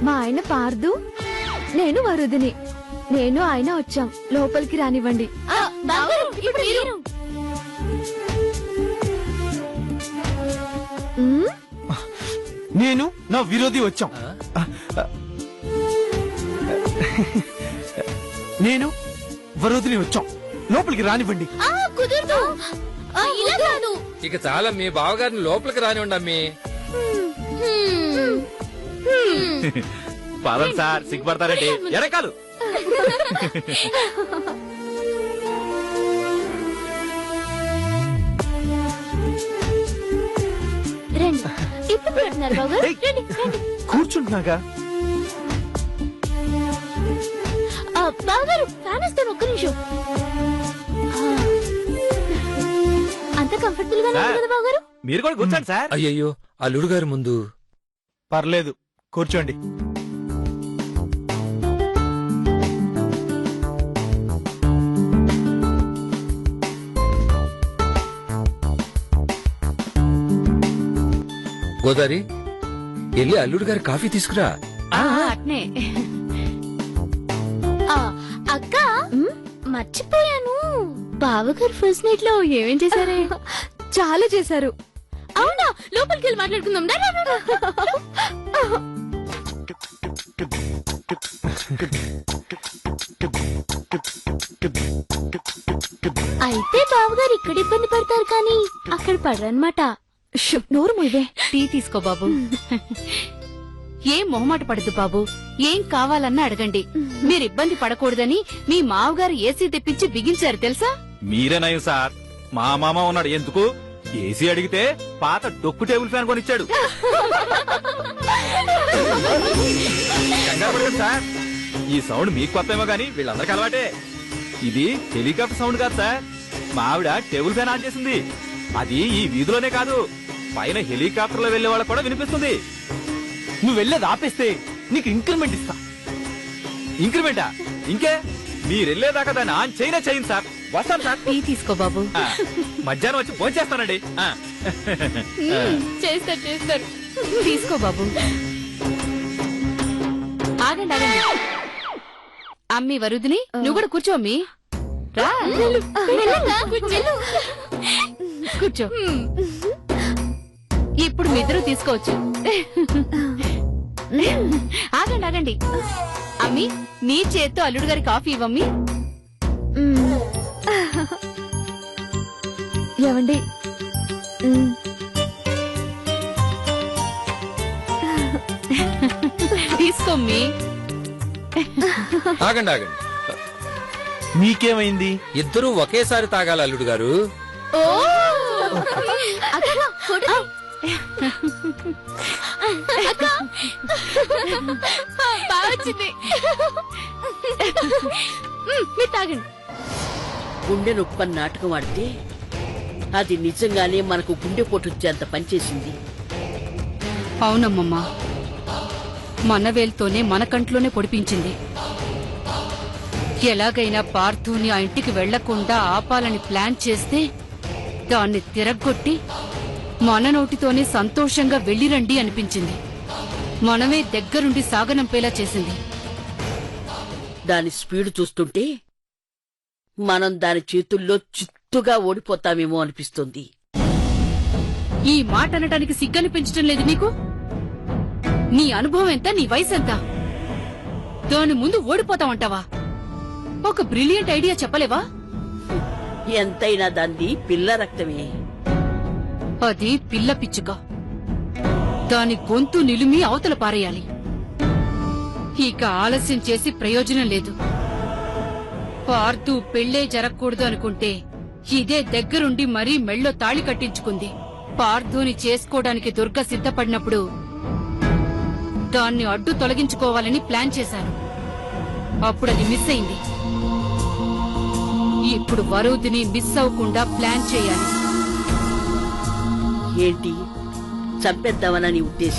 మా ఆయన పార్దు, నేను వరుదిని. నేను ఆయన వచ్చాం. లోపలికి రానివ్వండి. నేను నా విరోధి వచ్చాం. నేను వరోధిని వచ్చాం. లోపలికి రానివ్వండి. ఇక చాలా మీ బావగారిని లోపలికి రానివ్వండి అమ్మి. పదం సార్, సిగ్గుపడతారండి. ఎరకాలు కూర్చుంటున్నాగా. బావగారు ఫ్యాన్ ఇస్తాను, ఒక్క నిమిషం. అంత కంఫర్టబుల్ గా ఉంది కదా బావగారు? మీరు కూడా కూర్చోండి సార్. అయ్యయ్యో, అల్లుడు గారి ముందు. పర్లేదు, కూర్చోండి. గోదారి, వెళ్ళి అల్లుడు గారి కాఫీ తీసుకురా. అట్నే. అక్క, మర్చిపోయాను. బావగారు ఫస్ట్ నైట్ లో ఏమేం చేశారే? చాలా చేశారు. అవునా? లోపలికి వెళ్ళి మాట్లాడుకుందాం. అయితే బావగారు ఇక్కడ ఇబ్బంది పడతారు కానీ అక్కడ పడరన్నమాట. నోరు మూయవే. టీ తీసుకో బాబు. ఏం మొహమాట పడద్దు బాబు. ఏం కావాలన్నా అడగండి. మీరు ఇబ్బంది పడకూడదని మీ మావగారు ఏసీ తెప్పించి బిగించారు తెలుసా? మీరే నయం సార్. మా మామ ఉన్నాడు. ఎందుకు? ఏసీ అడిగితే పాత డొక్కు టేబుల్ ఫ్యాన్ కొనిచ్చాడు. కంగారు పడకండి సార్. ఈ సౌండ్ మీకు కొత్తమో గానీ వీళ్ళందరికీ అలవాటే. ఇది హెలికాప్టర్ సౌండ్ కాదు సార్. మా ఆవిడ టేబుల్ ఫ్యాన్ ఆన్ చేసింది. అది ఈ వీధిలోనే కాదు, పైన హెలికాప్టర్ లో వెళ్లే వాళ్ళకు కూడా వినిపిస్తుంది. నువ్వు వెళ్ళేది ఆపేస్తే నీకు ఇంక్రిమెంట్ ఇస్తా. ఇంక్రిమెంటా? ఇంకే మీరు వెళ్ళేదాకా దాన్ని ఆన్ చేయనే చేయండి సార్. వస్తాను సార్. టీ తీసుకో బాబు. మధ్యాహ్నం వచ్చి ఫోన్ చేస్తానండి. చేస్తారు చేస్తారు. తీసుకో బాబు. ఆగండి ఆగండి. అమ్మి వరుదిని, నువ్వు కూడా కూర్చో అమ్మి. రా కూర్చో. ఇప్పుడు మీ ఇద్దరు తీసుకోవచ్చు. ఆగండి ఆగండి. అమ్మి, నీ చేత్తో అల్లుడు గారి కాఫీ ఇవ్వమ్మి. ఏవండి? తీసుకోమ్మి. ఆగండి ఆగండి. మీకేమైంది? ఇద్దరూ ఒకేసారి తాగాలి అల్లుడు గారు. మీరు తాగండి. గుండె నొప్పని నాటకం ఆడితే అది నిజంగానే మనకు గుండె పొట్టొచ్చేంత పనిచేసింది. అవునమ్మమ్మా, మన వేల్తోనే మన కంట్లోనే పొడిపించింది. ఎలాగైనా పార్థుని ఆ ఇంటికి వెళ్లకుండా ఆపాలని ప్లాన్ చేస్తే దాన్ని తిరగ్గొట్టి మన నోటితోనే సంతోషంగా వెళ్లిరండి అనిపించింది. మనమే దగ్గరుండి సాగనంపేలా చేసింది. దాని స్పీడ్ చూస్తుంటే మనం దాని చేతుల్లో చిత్తుగా ఓడిపోతామేమో అనిపిస్తుంది. ఈ మాట అనటానికి సిగ్గనిపించటం లేదు నీకు? నీ అనుభవం ఎంత? నీ వయసు ఎంత? దాని ముందు ఓడిపోతావంటావా? ఒక బ్రిలియంట్ ఐడియా చెప్పలేవా? ఎంతైనా దాన్ని పిల్ల రక్తమే. అది పిల్ల పిచ్చుక. దాని గొంతు నిలిమి అవతల పారేయాలి. ఇక ఆలస్యం చేసి ప్రయోజనం లేదు. పార్థు పెళ్లే జరగకూడదు అనుకుంటే ఇదే దగ్గరుండి మరీ మెళ్ళో తాళి కట్టించుకుంది. పార్థుని చేసుకోవడానికి దుర్గ సిద్ధపడినప్పుడు దాన్ని అడ్డు తొలగించుకోవాలని ప్లాన్ చేశాను. అప్పుడది మిస్ అయింది. ఇప్పుడు వరుదిని మిస్ అవ్వకుండా ప్లాన్ చేయాలి. ఏంటి, చంపేద్దామని ఉద్దేశం?